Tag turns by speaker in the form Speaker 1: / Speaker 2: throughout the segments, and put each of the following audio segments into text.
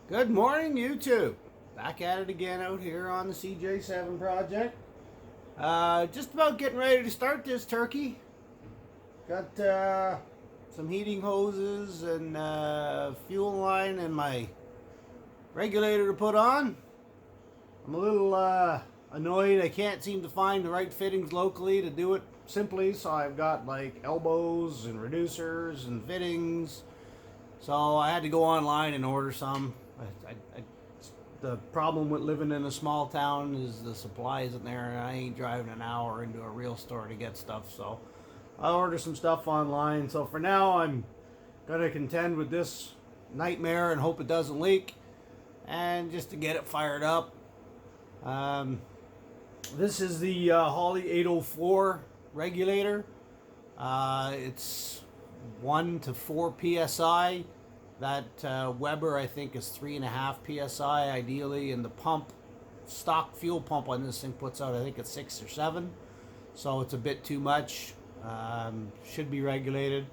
Speaker 1: Good morning, YouTube. Back at it again out here on the CJ7 project. Just about getting ready to start this turkey. Got some heating hoses and fuel line and my regulator to put on. I'm a little annoyed I can't seem to find the right fittings locally to do it simply, so I've got like elbows and reducers and fittings. So I had to go online and order some. The problem with living in a small town is the supply isn't there, and I ain't driving an hour into a real store to get stuff. So I ordered some stuff online. So for now, I'm gonna contend with this nightmare and hope it doesn't leak, and just to get it fired up. This is the Holley 804 regulator. It's 1 to 4 psi. That Weber, I think, is 3.5 psi ideally, and the pump, stock fuel pump on this thing puts out, I think it's 6 or 7, so it's a bit too much. Should be regulated,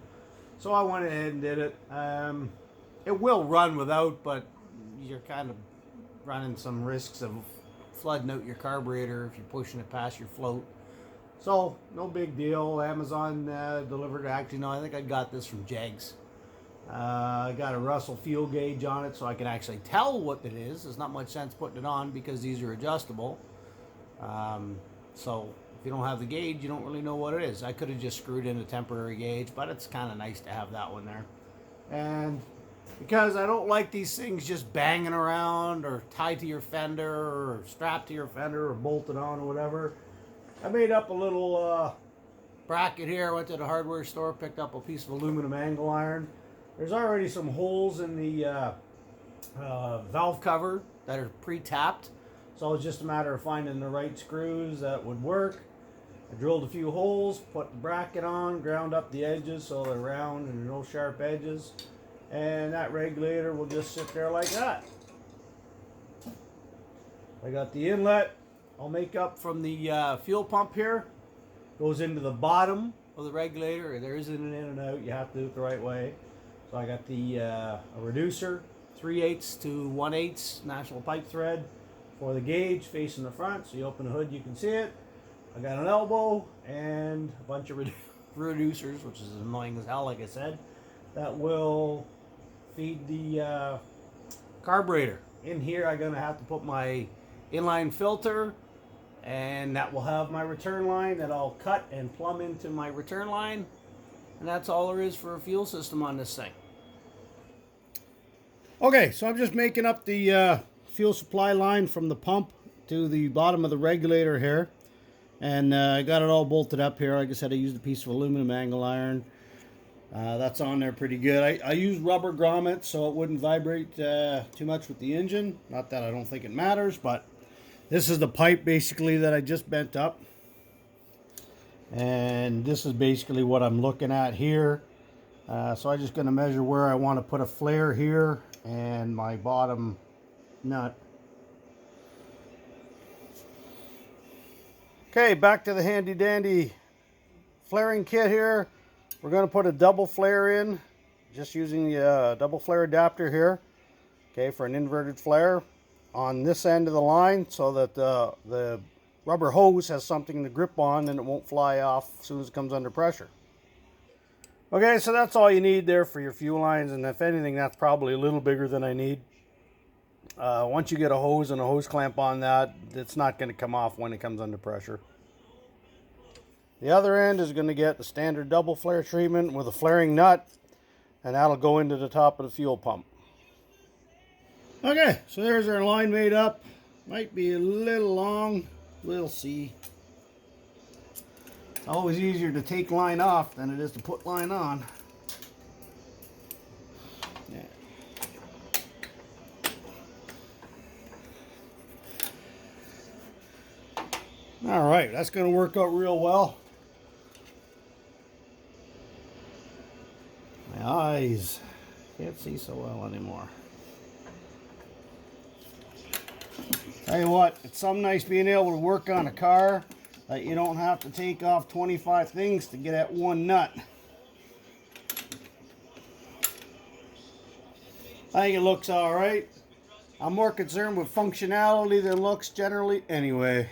Speaker 1: so I went ahead and did it. It will run without, but you're kind of running some risks of flooding out your carburetor if you're pushing it past your float. So no big deal. Amazon delivered. Actually, no, I think I got this from Jegs. I got a Russell fuel gauge on it, so I can actually tell what it is. There's not much sense putting it on because these are adjustable. So if you don't have the gauge, you don't really know what it is. I could have just screwed in a temporary gauge, but it's kind of nice to have that one there. And because I don't like these things just banging around or tied to your fender or strapped to your fender or bolted on or whatever, I made up a little bracket here. I went to the hardware store, picked up a piece of aluminum angle iron. There's already some holes in the valve cover that are pre-tapped, so it's just a matter of finding the right screws that would work. I drilled a few holes, put the bracket on, ground up the edges so they're round and no sharp edges, and that regulator will just sit there like that. I got the inlet. I'll make up from the fuel pump here. Goes into the bottom of the regulator. There isn't an in and out. You have to do it the right way. So I got the a reducer, 3/8 to 1/8 national pipe thread for the gauge facing the front. So you open the hood, you can see it. I got an elbow and a bunch of reducers, which is annoying as hell, like I said, that will feed the carburetor. In here, I'm gonna have to put my inline filter, and that will have my return line that I'll cut and plumb into my return line. And that's all there is for a fuel system on this thing. Okay, so I'm just making up the fuel supply line from the pump to the bottom of the regulator here. And I got it all bolted up here. Like I said, I used a piece of aluminum angle iron. That's on there pretty good. I used rubber grommets so it wouldn't vibrate too much with the engine. Not that I don't think it matters, but this is the pipe basically that I just bent up. And this is basically what I'm looking at here. So I'm just going to measure where I want to put a flare here and my bottom nut. Okay, back to the handy dandy flaring kit here. We're going to put a double flare in, just using the double flare adapter here, okay, for an inverted flare on this end of the line so that the rubber hose has something to grip on and it won't fly off as soon as it comes under pressure. Okay, so that's all you need there for your fuel lines, and if anything, that's probably a little bigger than I need. Once you get a hose and a hose clamp on that, it's not going to come off when it comes under pressure. The other end is going to get the standard double flare treatment with a flaring nut, and that'll go into the top of the fuel pump. Okay, so there's our line made up. Might be a little long. We'll see. It's always easier to take line off than it is to put line on. Yeah. All right, that's going to work out real well. My eyes can't see so well anymore. Tell you what, it's so nice being able to work on a car that you don't have to take off 25 things to get at one nut. I think it looks all right. I'm more concerned with functionality than looks generally anyway.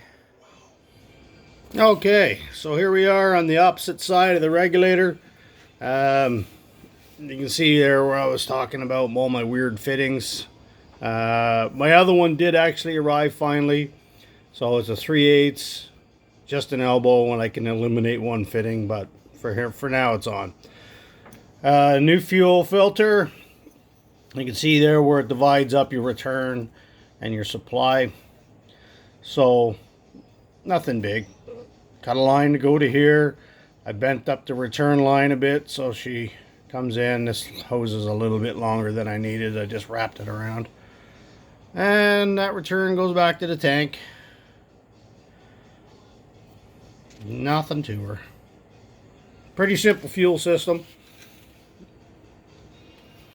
Speaker 1: Okay, so here we are on the opposite side of the regulator. You can see there where I was talking about all my weird fittings. My other one did actually arrive finally. So it's a 3/8, just an elbow, and I can eliminate one fitting, but for now it's on. New fuel filter. You can see there where it divides up your return and your supply. So nothing big. Got a line to go to here. I bent up the return line a bit so she comes in. This hose is a little bit longer than I needed. I just wrapped it around. And that return goes back to the tank. Nothing to her. Pretty simple fuel system.